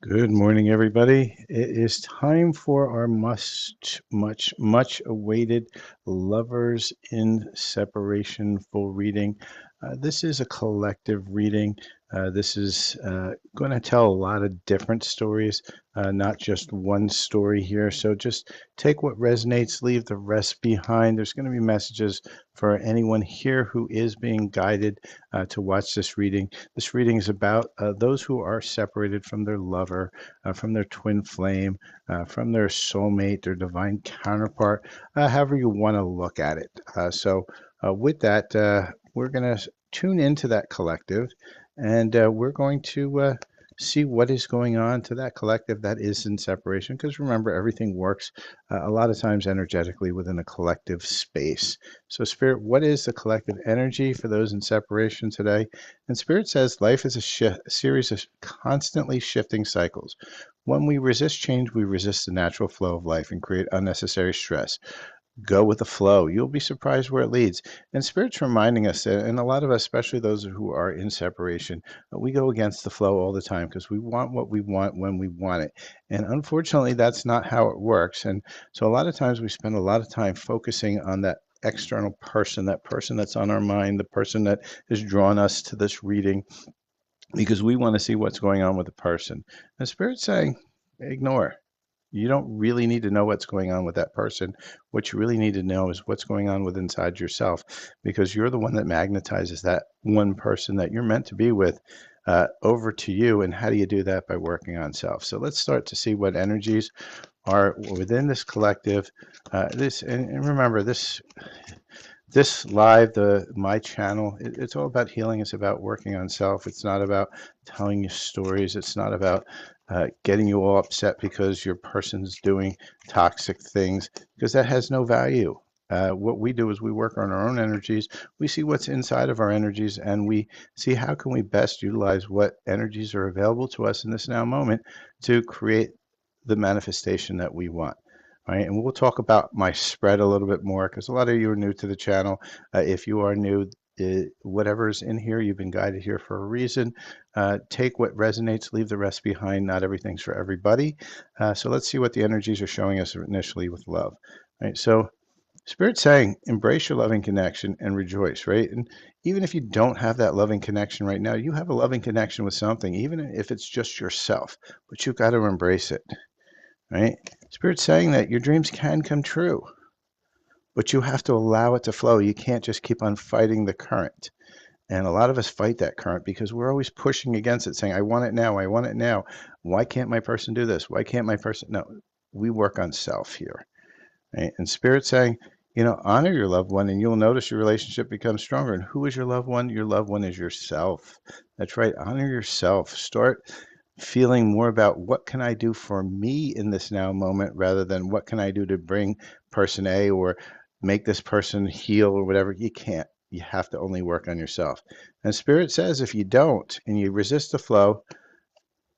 Good morning, everybody. It is time for our much awaited Lovers in Separation full reading. This is a collective reading. This is going to tell a lot of different stories, not just one story here. So just take what resonates, leave the rest behind. There's going to be messages for anyone here who is being guided to watch this reading. This reading is about those who are separated from their lover, from their twin flame, from their soulmate, their divine counterpart, however you want to look at it. With that, we're going to tune into that collective and we're going to see what is going on to that collective that is in separation. Because remember, everything works a lot of times energetically within a collective space. So, Spirit, what is the collective energy for those in separation today? And Spirit says life is a series of constantly shifting cycles. When we resist change, we resist the natural flow of life and create unnecessary stress. Go with the flow. You'll be surprised where it leads. And Spirit's reminding us that, and a lot of us, especially those who are in separation, we go against the flow all the time because we want what we want when we want it. And unfortunately, that's not how it works. And so a lot of times we spend a lot of time focusing on that external person, that person that's on our mind, the person that has drawn us to this reading, because we want to see what's going on with the person. And Spirit's saying, ignore. You don't really need to know what's going on with that person. What you really need to know is what's going on with inside yourself, because you're the one that magnetizes that one person that you're meant to be with over to you. And how do you do that? By working on self. So let's start to see what energies are within this collective. And remember this live, the my channel, it's all about healing. It's about working on self. It's not about telling you stories. It's not about getting you all upset because your person's doing toxic things, because that has no value. What we do is we work on our own energies. We see what's inside of our energies, and we see how can we best utilize what energies are available to us in this now moment to create the manifestation that we want. Right, and we'll talk about my spread a little bit more because a lot of you are new to the channel. If you are new, whatever's in here, you've been guided here for a reason. Take what resonates, leave the rest behind. Not everything's for everybody. So let's see what the energies are showing us initially with love. Right, so Spirit's saying, embrace your loving connection and rejoice, right? And even if you don't have that loving connection right now, you have a loving connection with something, even if it's just yourself, but you've got to embrace it, right? Spirit's saying that your dreams can come true, but you have to allow it to flow. You can't just keep on fighting the current. And a lot of us fight that current because we're always pushing against it, saying, I want it now. I want it now. Why can't my person do this? Why can't my person? No, we work on self here. Right? And Spirit saying, honor your loved one and you'll notice your relationship becomes stronger. And who is your loved one? Your loved one is yourself. That's right. Honor yourself. Start feeling more about what can I do for me in this now moment rather than what can I do to bring person A or make this person heal or whatever. You can't. You have to only work on yourself. And Spirit says if you don't and you resist the flow,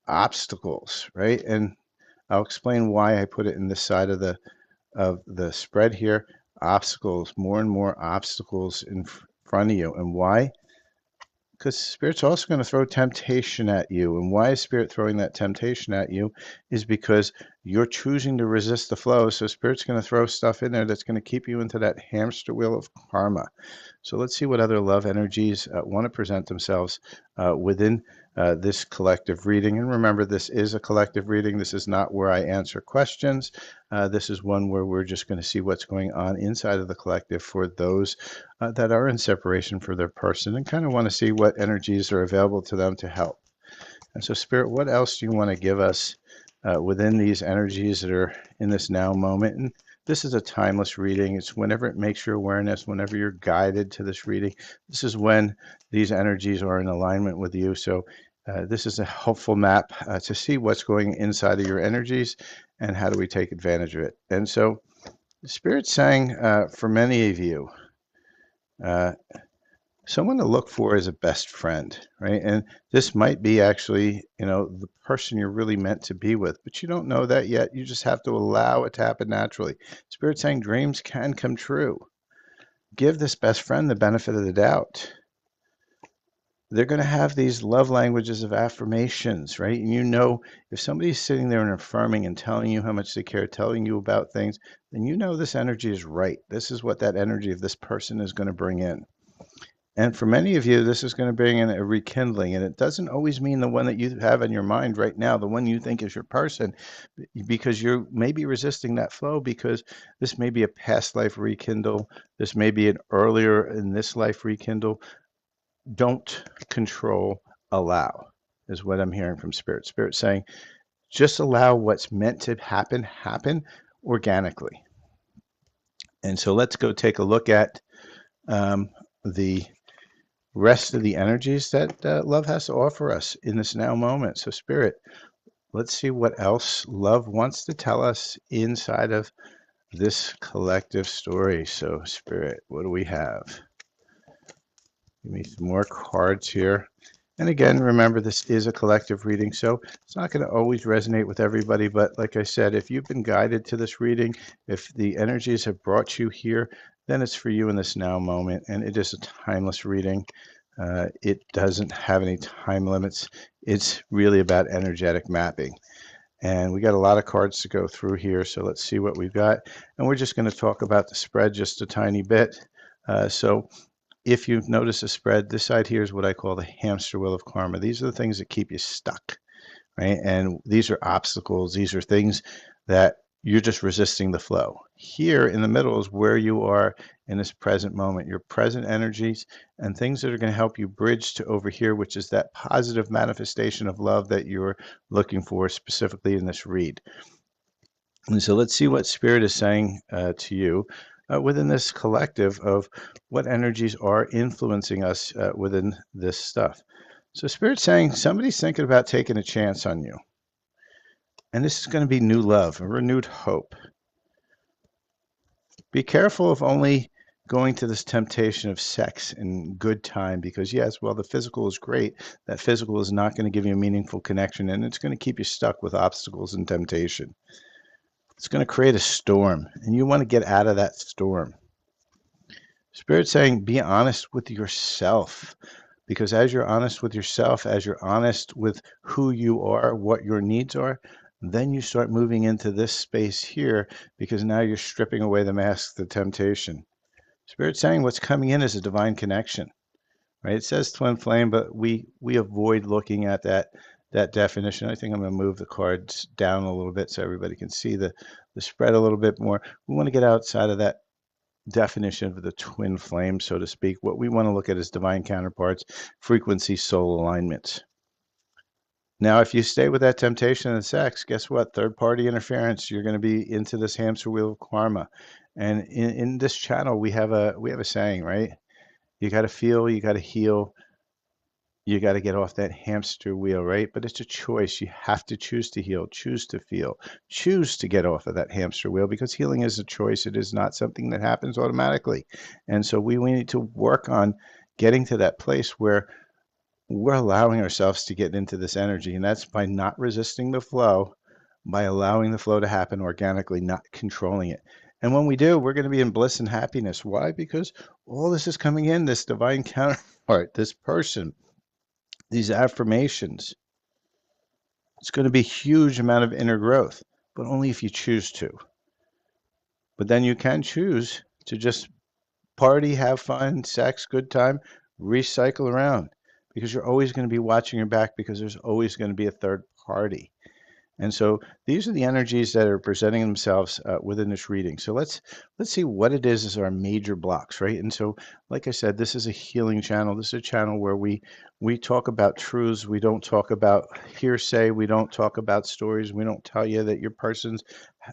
obstacles, right? And I'll explain why I put it in this side of the spread here. Obstacles, more and more obstacles in front of you. And why? Because Spirit's also going to throw temptation at you. And why is Spirit throwing that temptation at you? Is because you're choosing to resist the flow. So Spirit's going to throw stuff in there that's going to keep you into that hamster wheel of karma. So let's see what other love energies want to present themselves within this collective reading. And remember, this is a collective reading. This is not where I answer questions. This is one where we're just going to see what's going on inside of the collective for those that are in separation for their person and kind of want to see what energies are available to them to help. And so, Spirit, what else do you want to give us within these energies that are in this now moment? And this is a timeless reading. It's whenever it makes your awareness, whenever you're guided to this reading, this is when these energies are in alignment with you. So this is a helpful map to see what's going inside of your energies and how do we take advantage of it. And so Spirit's saying for many of you, uh, someone to look for is a best friend, right? And this might be actually, the person you're really meant to be with, but you don't know that yet. You just have to allow it to happen naturally. Spirit saying dreams can come true. Give this best friend the benefit of the doubt. they're going to have these love languages of affirmations, right? And you know, if somebody's sitting there and affirming and telling you how much they care, telling you about things, then you know this energy is right. This is what that energy of this person is going to bring in. And for many of you, this is going to bring in a rekindling. And it doesn't always mean the one that you have in your mind right now, the one you think is your person, because you're maybe resisting that flow because this may be a past life rekindle. This may be an earlier in this life rekindle. Don't control, allow, is what I'm hearing from Spirit. Spirit saying, just allow what's meant to happen organically. And so let's go take a look at the rest of the energies that love has to offer us in this now moment. So, Spirit, let's see what else love wants to tell us inside of this collective story. So, Spirit, what do we have? Give me some more cards here. And again, remember, this is a collective reading, so it's not going to always resonate with everybody. But like I said, if you've been guided to this reading, if the energies have brought you here, then it's for you in this now moment. And it is a timeless reading. It doesn't have any time limits. It's really about energetic mapping. And we got a lot of cards to go through here, so let's see what we've got. And we're just going to talk about the spread just a tiny bit. So if you've noticed a spread, this side here is what I call the hamster wheel of karma. These are the things that keep you stuck, right? And these are obstacles. These are things that you're just resisting the flow. Here in the middle is where you are in this present moment, your present energies and things that are going to help you bridge to over here, which is that positive manifestation of love that you're looking for specifically in this read. And so let's see what Spirit is saying to you within this collective of what energies are influencing us within this stuff. So Spirit's saying somebody's thinking about taking a chance on you. And this is going to be new love, a renewed hope. Be careful of only going to this temptation of sex and good time because, yes, while the physical is great, that physical is not going to give you a meaningful connection and it's going to keep you stuck with obstacles and temptation. It's going to create a storm and you want to get out of that storm. Spirit's saying be honest with yourself because as you're honest with yourself, as you're honest with who you are, what your needs are, then you start moving into this space here because now you're stripping away the mask, the temptation. Spirit's saying what's coming in is a divine connection, right? It says twin flame, but we avoid looking at that definition. I think I'm going to move the cards down a little bit so everybody can see the spread a little bit more. We want to get outside of that definition of the twin flame, so to speak. What we want to look at is divine counterparts, frequency, soul alignments. Now, if you stay with that temptation and sex, guess what? Third party interference, you're going to be into this hamster wheel of karma. And in this channel, we have a saying, right? You got to feel, you got to heal, you got to get off that hamster wheel, right? But it's a choice. You have to choose to heal, choose to feel, choose to get off of that hamster wheel because healing is a choice. It is not something that happens automatically. And so we need to work on getting to that place where we're allowing ourselves to get into this energy. And that's by not resisting the flow, by allowing the flow to happen organically, not controlling it. And when we do, we're going to be in bliss and happiness. Why? Because all this is coming in, this divine counterpart, this person, these affirmations. It's going to be a huge amount of inner growth, but only if you choose to. But then you can choose to just party, have fun, sex, good time, recycle around because you're always going to be watching your back because there's always going to be a third party. And so these are the energies that are presenting themselves within this reading. So let's see what it is as our major blocks, right? And so, like I said, this is a healing channel. This is a channel where we talk about truths. We don't talk about hearsay. We don't talk about stories. We don't tell you that your person's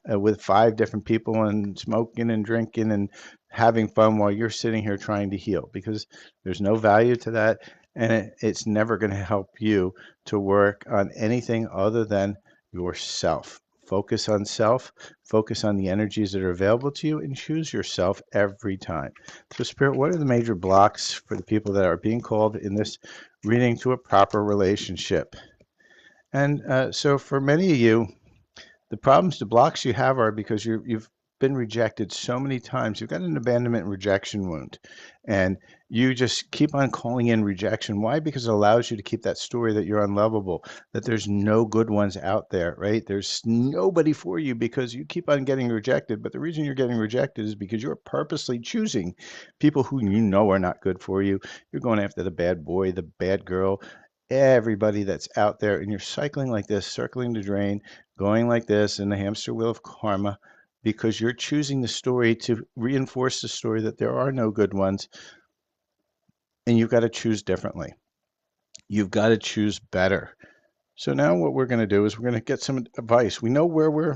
with 5 different people and smoking and drinking and having fun while you're sitting here trying to heal because there's no value to that. And it's never going to help you to work on anything other than yourself. Focus on self, focus on the energies that are available to you, and choose yourself every time. So, Spirit, what are the major blocks for the people that are being called in this reading to a proper relationship? And so, for many of you, the problems, the blocks you have are because you've been rejected so many times. You've got an abandonment and rejection wound, and you just keep on calling in rejection. Why? Because it allows you to keep that story that you're unlovable, that there's no good ones out there, right? There's nobody for you because you keep on getting rejected. But the reason you're getting rejected is because you're purposely choosing people who you know are not good for you. You're going after the bad boy, the bad girl, everybody that's out there, and you're cycling like this, circling the drain, going like this in the hamster wheel of karma because you're choosing the story to reinforce the story that there are no good ones, and you've got to choose differently. You've got to choose better. So now what we're going to do is we're going to get some advice. We know where we're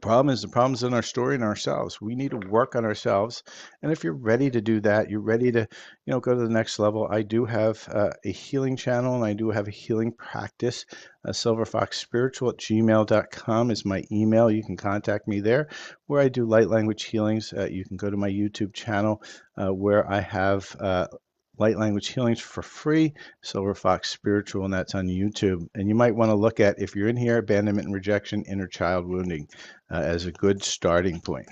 the problem's in our story and ourselves. We need to work on ourselves. And if you're ready to do that, you're ready to, go to the next level. I do have a healing channel and I do have a healing practice. Silverfoxspiritual at gmail.com is my email. You can contact me there where I do light language healings. You can go to my YouTube channel where I have light language healings for free, Silver Fox Spiritual, and that's on YouTube. And you might want to look at, if you're in here, abandonment and rejection, inner child wounding as a good starting point.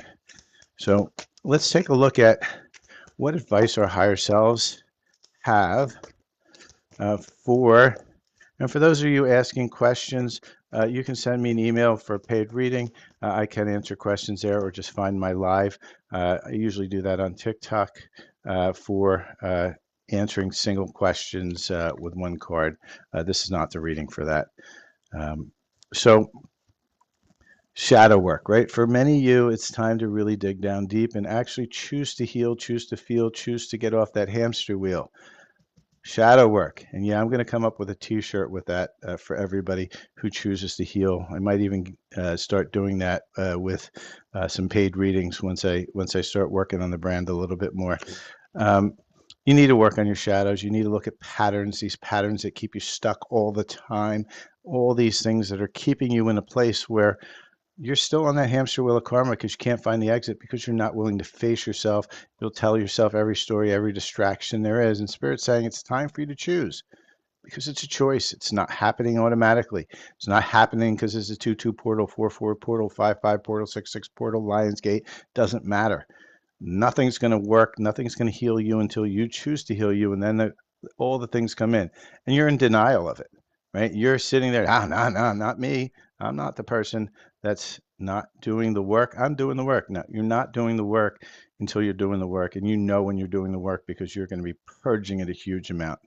So let's take a look at what advice our higher selves have for, and for those of you asking questions, you can send me an email for a paid reading. I can answer questions there or just find my live. I usually do that on TikTok for answering single questions with one card. This is not the reading for that. So shadow work, right? For many of you, it's time to really dig down deep and actually choose to heal, choose to feel, choose to get off that hamster wheel. Shadow work. And yeah, I'm going to come up with a t-shirt with that for everybody who chooses to heal. I might even start doing that with some paid readings once I start working on the brand a little bit more. You need to work on your shadows. You need to look at patterns, these patterns that keep you stuck all the time, all these things that are keeping you in a place where you're still on that hamster wheel of karma because you can't find the exit because you're not willing to face yourself. You'll tell yourself every story, every distraction there is. And Spirit's saying it's time for you to choose because it's a choice. It's not happening automatically. It's not happening because it's a 2-2 portal, 4-4 portal, 5-5 portal, 6-6 portal, Lionsgate. Doesn't matter. Nothing's going to work. Nothing's going to heal you until you choose to heal you. And then all the things come in and you're in denial of it, right? You're sitting there, no, not me. I'm not the person that's not doing the work. I'm doing the work. No, you're not doing the work until you're doing the work. And you know when you're doing the work because you're going to be purging it a huge amount.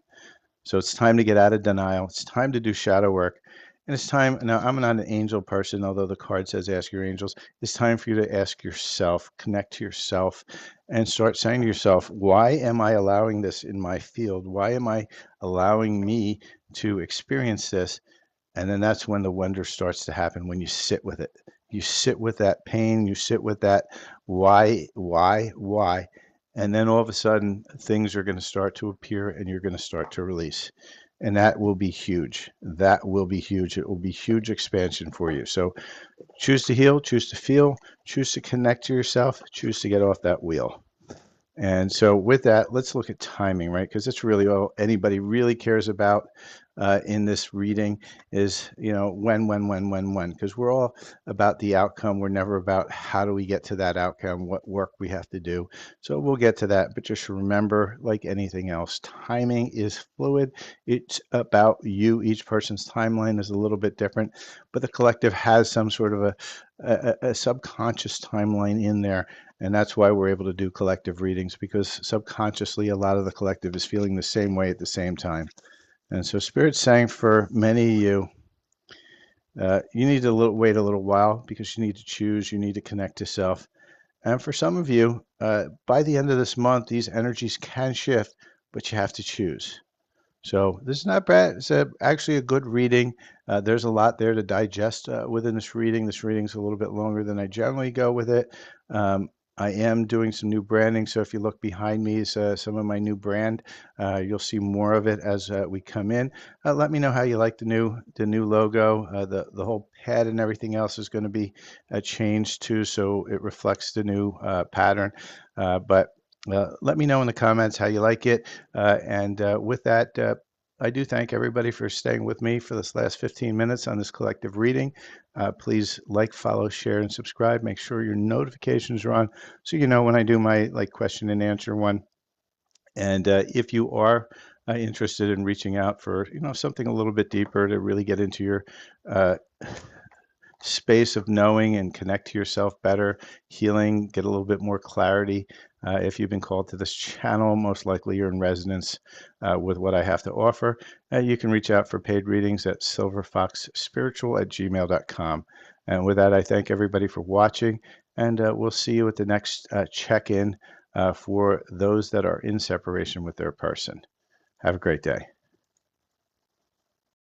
So it's time to get out of denial. It's time to do shadow work. And it's time, now I'm not an angel person, although the card says ask your angels. It's time for you to ask yourself, connect to yourself, and start saying to yourself, why am I allowing this in my field? Why am I allowing me to experience this? And then that's when the wonder starts to happen, when you sit with it. You sit with that pain, you sit with that why? And then all of a sudden, things are going to start to appear and you're going to start to release. And that will be huge. That will be huge. It will be huge expansion for you. So choose to heal, choose to feel, choose to connect to yourself, choose to get off that wheel. And so with that, let's look at timing, right? Because that's really all anybody really cares about in this reading is, when, because we're all about the outcome. We're never about how do we get to that outcome, what work we have to do. So we'll get to that. But just remember, like anything else, timing is fluid. It's about you. Each person's timeline is a little bit different, but the collective has some sort of a subconscious timeline in there. And that's why we're able to do collective readings, because subconsciously a lot of the collective is feeling the same way at the same time. And so Spirit's saying for many of you, you need to wait a little while because you need to choose, you need to connect to self. And for some of you, by the end of this month, these energies can shift, but you have to choose. So this is not bad. It's actually a good reading. There's a lot there to digest within this reading. This reading's a little bit longer than I generally go with it. I am doing some new branding, so if you look behind me is some of my new brand. You'll see more of it as we come in. Let me know how you like the new logo. The whole pad and everything else is going to be changed too, so it reflects the new pattern. But let me know in the comments how you like it. And with that, I do thank everybody for staying with me for this last 15 minutes on this collective reading. Please like, follow, share, and subscribe. Make sure your notifications are on so you know when I do my like question and answer one. And if you are interested in reaching out for something a little bit deeper to really get into your uh, space of knowing and connect to yourself better, healing, get a little bit more clarity. If you've been called to this channel, most likely you're in resonance with what I have to offer. You can reach out for paid readings at silverfoxspiritual@gmail.com. And with that, I thank everybody for watching, and we'll see you at the next check-in for those that are in separation with their person. Have a great day.